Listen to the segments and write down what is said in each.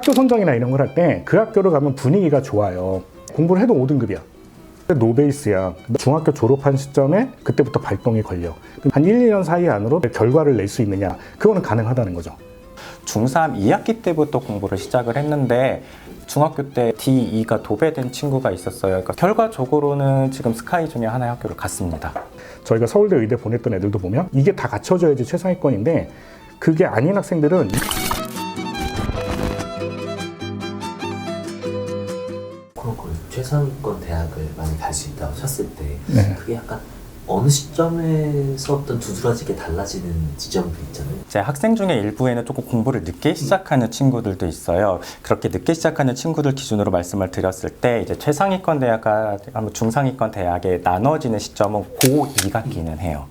학교 선정이나 이런 걸 할 때 그 학교를 가면 분위기가 좋아요. 공부를 해도 5등급이야. 노베이스야. 중학교 졸업한 시점에 그때부터 발동이 걸려. 한 1, 2년 사이 안으로 결과를 낼 수 있느냐, 그거는 가능하다는 거죠. 중3 2학기 때부터 공부를 시작을 했는데 중학교 때 D2가 도배된 친구가 있었어요. 그러니까 결과적으로는 지금 스카이 중에 하나의 학교를 갔습니다. 저희가 서울대 의대 보냈던 애들도 보면 이게 다 갖춰져야지 최상위권인데 그게 아닌 학생들은 그 최상위권 대학을 많이 갈 수 있다고 쳤을 때 네. 그게 약간 어느 시점에서 어떤 두드러지게 달라지는 지점도 있잖아요. 제 학생 중에 일부에는 조금 공부를 늦게 시작하는 친구들도 있어요. 그렇게 늦게 시작하는 친구들 기준으로 말씀을 드렸을 때 이제 최상위권 대학과 중상위권 대학에 나눠지는 시점은 고2같기는 해요.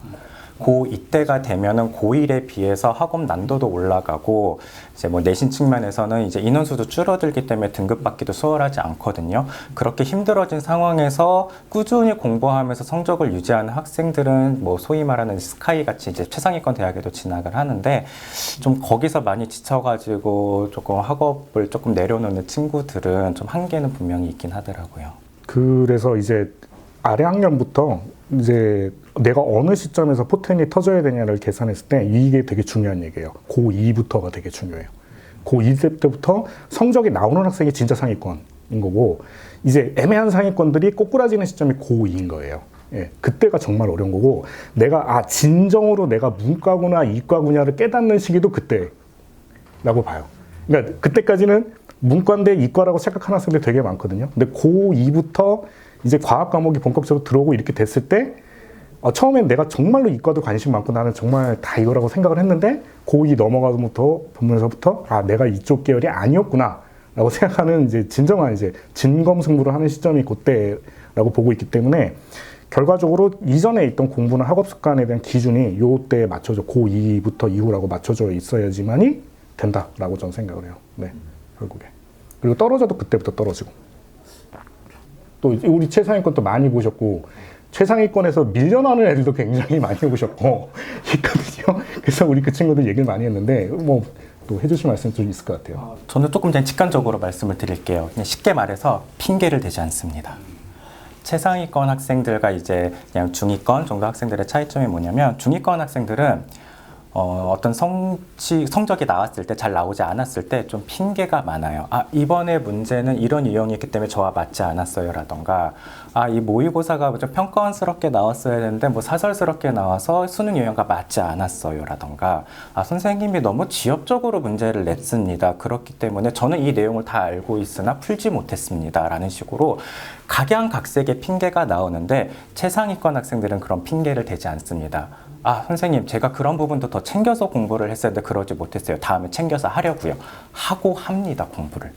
고2 때가 되면은 고1에 비해서 학업 난도도 올라가고 이제 뭐 내신 측면에서는 이제 인원수도 줄어들기 때문에 등급받기도 수월하지 않거든요. 그렇게 힘들어진 상황에서 꾸준히 공부하면서 성적을 유지하는 학생들은 뭐 소위 말하는 스카이 같이 이제 최상위권 대학에도 진학을 하는데 좀 거기서 많이 지쳐가지고 조금 학업을 조금 내려놓는 친구들은 좀 한계는 분명히 있긴 하더라고요. 그래서 이제 아래 학년부터 이제 내가 어느 시점에서 포텐이 터져야 되냐를 계산했을 때 이게 되게 중요한 얘기예요. 고2부터가 되게 중요해요. 고2 때부터 성적이 나오는 학생이 진짜 상위권인 거고 이제 애매한 상위권들이 꼬꾸라지는 시점이 고2인 거예요. 예, 그때가 정말 어려운 거고 내가 진정으로 내가 문과구나 이과구냐를 깨닫는 시기도 그때라고 봐요. 그러니까 그때까지는 문과인데 이과라고 생각하는 학생들이 되게 많거든요. 근데 고2부터 이제 과학 과목이 본격적으로 들어오고 이렇게 됐을 때 처음엔 내가 정말로 이과도 관심 많고 나는 정말 다 이거라고 생각을 했는데 고2 넘어가서부터 보면서부터 내가 이쪽 계열이 아니었구나 라고 생각하는 이제 진정한 이제 진검승부를 하는 시점이 그때라고 보고 있기 때문에 결과적으로 이전에 있던 공부나 학업 습관에 대한 기준이 요때에 맞춰져 고2부터 이후라고 맞춰져 있어야지만이 된다라고 저는 생각을 해요. 네, 결국에. 그리고 떨어져도 그때부터 떨어지고. 또 우리 최상위권 또 많이 보셨고 최상위권에서 밀려나는 애들도 굉장히 많이 보셨고 있거든요. 그래서 우리 그 친구들 얘기를 많이 했는데 뭐 또 해주실 말씀 좀 있을 것 같아요. 저는 조금 그냥 직관적으로 말씀을 드릴게요. 그냥 쉽게 말해서 핑계를 대지 않습니다. 최상위권 학생들과 이제 그냥 중위권 정도 학생들의 차이점이 뭐냐면 중위권 학생들은 어떤 성적이 나왔을 때 잘 나오지 않았을 때 좀 핑계가 많아요. 이번에 문제는 이런 유형이기 때문에 저와 맞지 않았어요 라던가 이 모의고사가 좀 평가원스럽게 나왔어야 되는데 뭐 사설스럽게 나와서 수능 유형과 맞지 않았어요 라던가 선생님이 너무 지엽적으로 문제를 냈습니다. 그렇기 때문에 저는 이 내용을 다 알고 있으나 풀지 못했습니다 라는 식으로 각양각색의 핑계가 나오는데 최상위권 학생들은 그런 핑계를 대지 않습니다. 선생님 제가 그런 부분도 더 챙겨서 공부를 했었는데 그러지 못했어요. 다음에 챙겨서 하려고요. 하고 합니다. 공부를.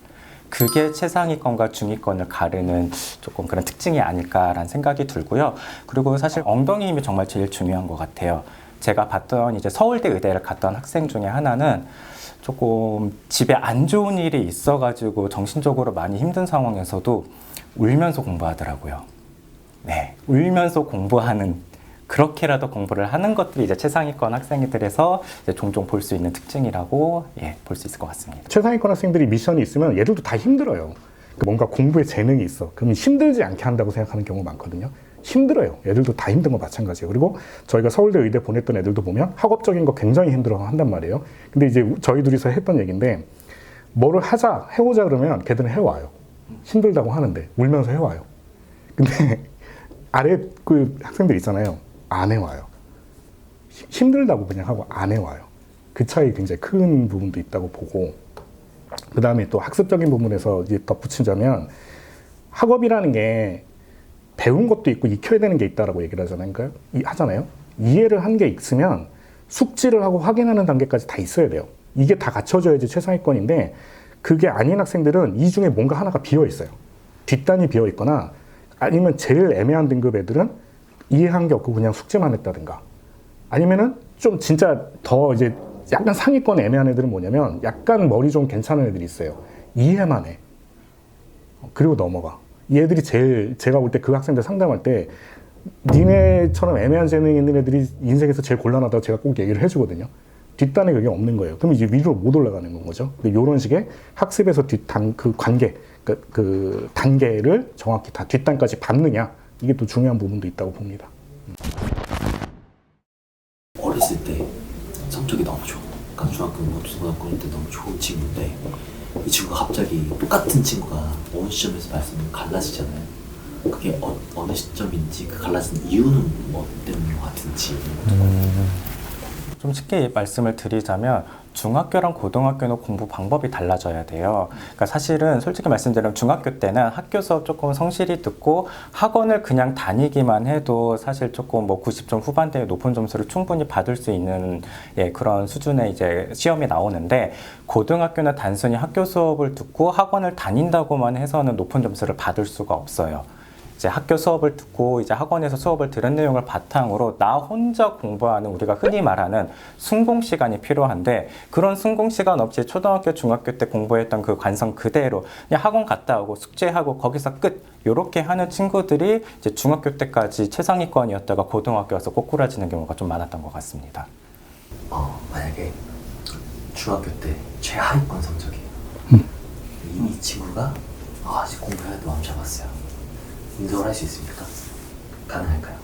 그게 최상위권과 중위권을 가르는 조금 그런 특징이 아닐까라는 생각이 들고요. 그리고 사실 엉덩이 힘이 정말 제일 중요한 것 같아요. 제가 봤던 이제 서울대 의대를 갔던 학생 중에 하나는 조금 집에 안 좋은 일이 있어가지고 정신적으로 많이 힘든 상황에서도 울면서 공부하더라고요. 네, 울면서 공부하는 그렇게라도 공부를 하는 것들이 이제 최상위권 학생들에서 이제 종종 볼 수 있는 특징이라고 볼 수 있을 것 같습니다. 최상위권 학생들이 미션이 있으면 얘들도 다 힘들어요. 뭔가 공부에 재능이 있어. 그러면 힘들지 않게 한다고 생각하는 경우가 많거든요. 힘들어요. 애들도 다 힘든 거 마찬가지예요. 그리고 저희가 서울대 의대 보냈던 애들도 보면 학업적인 거 굉장히 힘들어 한단 말이에요. 근데 이제 저희 둘이서 했던 얘기인데 뭐를 해보자 그러면 걔들은 해와요. 힘들다고 하는데 울면서 해와요. 근데 아래 그 학생들 있잖아요. 안 해와요. 힘들다고 그냥 하고 안 해와요. 그 차이 굉장히 큰 부분도 있다고 보고 그 다음에 또 학습적인 부분에서 이제 덧붙이자면 학업이라는 게 배운 것도 있고 익혀야 되는 게 있다라고 얘기를 하잖아요. 이해를 한 게 있으면 숙지를 하고 확인하는 단계까지 다 있어야 돼요. 이게 다 갖춰져야지 최상위권인데 그게 아닌 학생들은 이 중에 뭔가 하나가 비어 있어요. 뒷단이 비어 있거나 아니면 제일 애매한 등급 애들은 이해한 게 없고 그냥 숙제만 했다든가 아니면은 좀 진짜 더 이제 약간 상위권 애매한 애들은 뭐냐면 약간 머리 좀 괜찮은 애들이 있어요. 이해만 해. 그리고 넘어가. 이 애들이 제일 제가 볼 때 그 학생들 상담할 때 니네처럼 애매한 재능이 있는 애들이 인생에서 제일 곤란하다고 제가 꼭 얘기를 해주거든요. 뒷단에 그게 없는 거예요. 그럼 이제 위로 못 올라가는 건 거죠. 이런 식의 학습에서 뒷단 그 관계, 그 단계를 정확히 다 뒷단까지 밟느냐, 이게 또 중요한 부분도 있다고 봅니다. 어렸을 때 성적이 너무 좋고, 그러니까 중학교, 고등학교 때 너무 좋은 친구인데 이 친구가 갑자기 똑같은 친구가 어느 시점에서 말씀이 갈라지잖아요. 그게 어느 시점인지, 그 갈라진 이유는 뭐 때문인 것 같은지. 좀 쉽게 말씀을 드리자면 중학교랑 고등학교는 공부 방법이 달라져야 돼요. 그러니까 사실은 솔직히 말씀드리면 중학교 때는 학교 수업 조금 성실히 듣고 학원을 그냥 다니기만 해도 사실 조금 뭐 90점 후반대의 높은 점수를 충분히 받을 수 있는 그런 수준의 이제 시험이 나오는데, 고등학교는 단순히 학교 수업을 듣고 학원을 다닌다고만 해서는 높은 점수를 받을 수가 없어요. 이제 학교 수업을 듣고 이제 학원에서 수업을 들은 내용을 바탕으로 나 혼자 공부하는, 우리가 흔히 말하는 순공 시간이 필요한데, 그런 순공 시간 없이 초등학교, 중학교 때 공부했던 그 관성 그대로 그냥 학원 갔다 오고 숙제하고 거기서 끝, 이렇게 하는 친구들이 이제 중학교 때까지 최상위권이었다가 고등학교 와서 꼬꾸라지는 경우가 좀 많았던 것 같습니다. 만약에 중학교 때 최하위권 성적이에요. 이 친구가 이제 공부해야 마음 잡았어요. 인정을 할 수 있습니까? 가능할까요?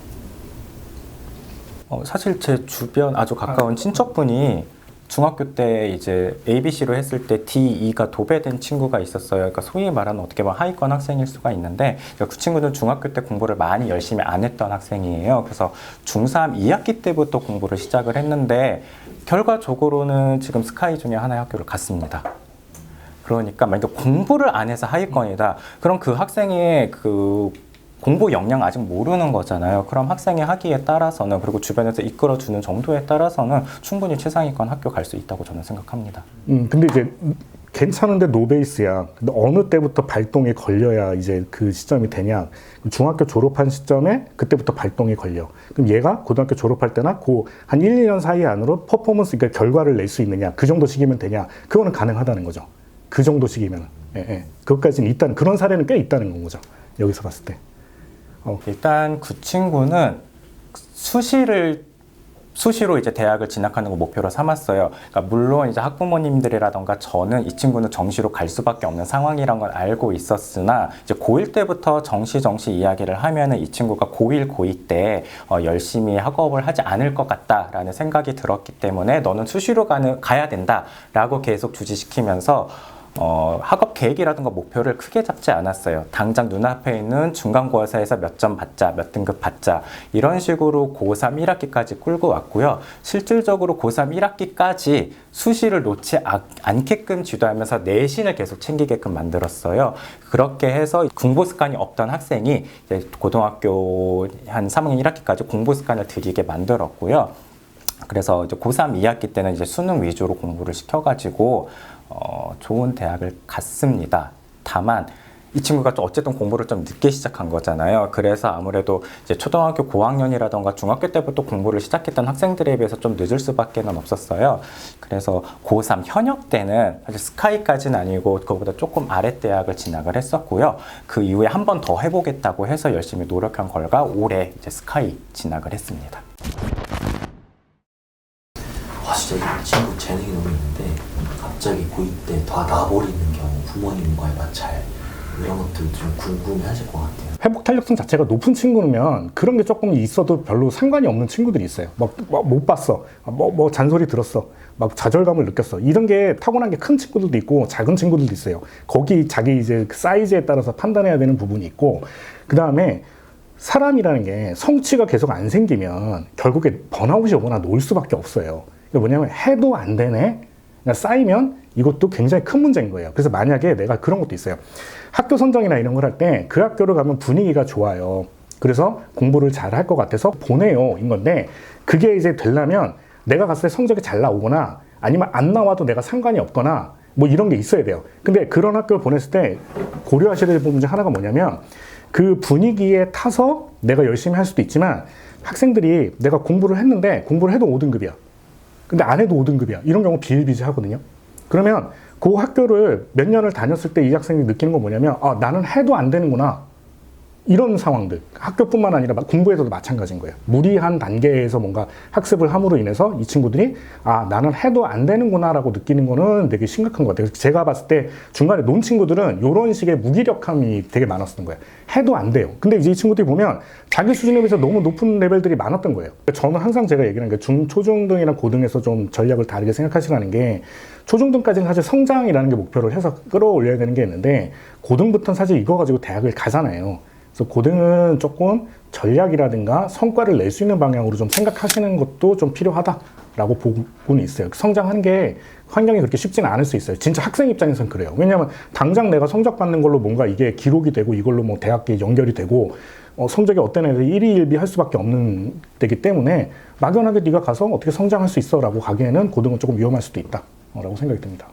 사실 제 주변 아주 가까운 친척분이 중학교 때 이제 ABC로 했을 때 D2가 도배된 친구가 있었어요. 그러니까 소위 말하는 어떻게 보면 하위권 학생일 수가 있는데, 그 친구는 중학교 때 공부를 많이 열심히 안 했던 학생이에요. 그래서 중3 2학기 때부터 공부를 시작을 했는데 결과적으로는 지금 스카이 중에 하나의 학교를 갔습니다. 그러니까 만약에 공부를 안 해서 하위권이다, 그럼 그 학생의 그 공부 역량 아직 모르는 거잖아요. 그럼 학생의 학위에 따라서는, 그리고 주변에서 이끌어주는 정도에 따라서는 충분히 최상위권 학교 갈 수 있다고 저는 생각합니다. 근데 이제 괜찮은데 노베이스야. 근데 어느 때부터 발동이 걸려야 이제 그 시점이 되냐. 중학교 졸업한 시점에 그때부터 발동이 걸려. 그럼 얘가 고등학교 졸업할 때나 한 1, 2년 사이 안으로 퍼포먼스, 그러니까 결과를 낼 수 있느냐. 그 정도 시기면 되냐. 그거는 가능하다는 거죠. 그 정도 시기면. 그것까지는 일단 그런 사례는 꽤 있다는 건 거죠. 여기서 봤을 때. 일단 그 친구는 수시로 이제 대학을 진학하는 걸 목표로 삼았어요. 그러니까 물론 이제 학부모님들이라던가 저는 이 친구는 정시로 갈 수밖에 없는 상황이란 걸 알고 있었으나, 이제 고1 때부터 정시 이야기를 하면은 이 친구가 고1, 고2 때 열심히 학업을 하지 않을 것 같다라는 생각이 들었기 때문에 너는 수시로 가야 된다라고 계속 주지시키면서 학업 계획이라든가 목표를 크게 잡지 않았어요. 당장 눈앞에 있는 중간고사에서 몇 점 받자, 몇 등급 받자, 이런 식으로 고3 1학기까지 끌고 왔고요. 실질적으로 고3 1학기까지 수시를 놓지 않게끔 지도하면서 내신을 계속 챙기게끔 만들었어요. 그렇게 해서 공부 습관이 없던 학생이 이제 고등학교 한 3학년 1학기까지 공부 습관을 들이게 만들었고요. 그래서 이제 고3 2학기 때는 이제 수능 위주로 공부를 시켜가지고 좋은 대학을 갔습니다. 다만 이 친구가 어쨌든 공부를 좀 늦게 시작한 거잖아요. 그래서 아무래도 이제 초등학교 고학년이라던가 중학교 때부터 공부를 시작했던 학생들에 비해서 좀 늦을 수밖에 없었어요. 그래서 고3 현역 때는 사실 스카이까지는 아니고 그거보다 조금 아래 대학을 진학을 했었고요. 그 이후에 한 번 더 해보겠다고 해서 열심히 노력한 결과 올해 이제 스카이 진학을 했습니다. 진짜 이 친구 재능이 너무 있는데 갑자기 고2 때 다 나버리는 경우, 부모님과의 마찰, 이런 것들 좀 궁금해하실 것 같아요. 회복 탄력성 자체가 높은 친구면 그런 게 조금 있어도 별로 상관이 없는 친구들이 있어요. 못 봤어, 잔소리 들었어, 막 좌절감을 느꼈어, 이런 게 타고난 게 큰 친구들도 있고 작은 친구들도 있어요. 거기 자기 이제 사이즈에 따라서 판단해야 되는 부분이 있고, 그 다음에 사람이라는 게 성취가 계속 안 생기면 결국에 번아웃이 오거나 놓을 수밖에 없어요. 뭐냐면 해도 안 되네? 쌓이면 이것도 굉장히 큰 문제인 거예요. 그래서 만약에 내가 그런 것도 있어요. 학교 선정이나 이런 걸 할 때 그 학교를 가면 분위기가 좋아요. 그래서 공부를 잘 할 것 같아서 보내요. 인 건데, 그게 이제 되려면 내가 갔을 때 성적이 잘 나오거나 아니면 안 나와도 내가 상관이 없거나 뭐 이런 게 있어야 돼요. 근데 그런 학교를 보냈을 때 고려하셔야 될 부분 중 하나가 뭐냐면, 그 분위기에 타서 내가 열심히 할 수도 있지만 학생들이 내가 공부를 했는데 공부를 해도 5등급이야. 근데 안 해도 5등급이야. 이런 경우 비일비재하거든요. 그러면 그 학교를 몇 년을 다녔을 때 이 학생이 느끼는 건 뭐냐면, 나는 해도 안 되는구나. 이런 상황들, 학교뿐만 아니라 공부에서도 마찬가지인 거예요. 무리한 단계에서 뭔가 학습을 함으로 인해서 이 친구들이 아, 나는 해도 안 되는구나 라고 느끼는 거는 되게 심각한 것 같아요. 제가 봤을 때 중간에 논 친구들은 이런 식의 무기력함이 되게 많았던 거예요. 해도 안 돼요. 근데 이제 이 친구들이 보면 자기 수준에 비해서 너무 높은 레벨들이 많았던 거예요. 저는 항상 제가 얘기하는 게 초중등이랑 고등에서 좀 전략을 다르게 생각하시라는 게 초중등까지는 사실 성장이라는 게 목표를 해서 끌어올려야 되는 게 있는데 고등부터는 사실 이거 가지고 대학을 가잖아요. 그래서 고등은 조금 전략이라든가 성과를 낼 수 있는 방향으로 좀 생각하시는 것도 좀 필요하다라고 보고는 있어요. 성장하는 게 환경이 그렇게 쉽지는 않을 수 있어요. 진짜 학생 입장에서는 그래요. 왜냐하면 당장 내가 성적 받는 걸로 뭔가 이게 기록이 되고 이걸로 뭐 대학에 연결이 되고 성적이 어떤 애들이 일희일비할 수밖에 없는 때기 때문에 막연하게 네가 가서 어떻게 성장할 수 있어 라고 가기에는 고등은 조금 위험할 수도 있다 라고 생각이 듭니다.